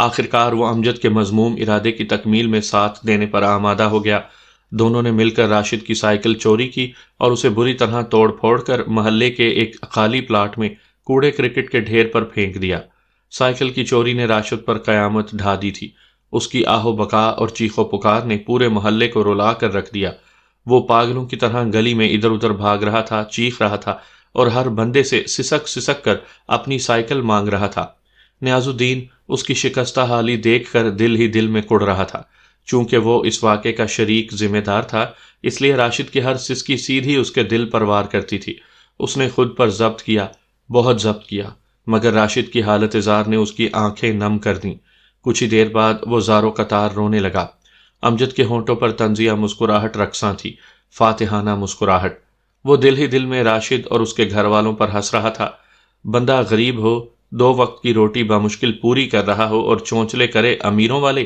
آخر کار وہ امجد کے مذموم ارادے کی تکمیل میں ساتھ دینے پر آمادہ ہو گیا۔ دونوں نے مل کر راشد کی سائیکل چوری کی اور اسے بری طرح توڑ پھوڑ کر محلے کے ایک خالی پلاٹ میں کوڑے کرکٹ کے ڈھیر پر پھینک دیا۔ سائیکل کی چوری نے راشد پر قیامت ڈھا دی تھی۔ اس کی آہ و بکا اور چیخ و پکار نے پورے محلے کو رلا کر رکھ دیا۔ وہ پاگلوں کی طرح گلی میں ادھر ادھر بھاگ رہا تھا، چیخ رہا تھا اور ہر بندے سے سسک سسک کر اپنی سائیکل مانگ رہا تھا۔ نیاز الدین اس کی شکستہ حالی دیکھ کر دل ہی دل میں کڑ رہا تھا۔ چونکہ وہ اس واقعے کا شریک ذمہ دار تھا، اس لیے راشد کی ہر سسکی سیدھی اس کے دل پر وار کرتی تھی۔ اس نے خود پر ضبط کیا، بہت ضبط کیا، مگر راشد کی حالت زار نے اس کی آنکھیں نم کر دیں۔ کچھ ہی دیر بعد وہ زارو قطار رونے لگا۔ امجد کے ہونٹوں پر طنزیہ مسکراہٹ رقصاں تھی، فاتحانہ مسکراہٹ۔ وہ دل ہی دل میں راشد اور اس کے گھر والوں پر ہنس رہا تھا۔ بندہ غریب ہو، 2 وقت کی روٹی بمشکل پوری کر رہا ہو اور چونچلے کرے امیروں والے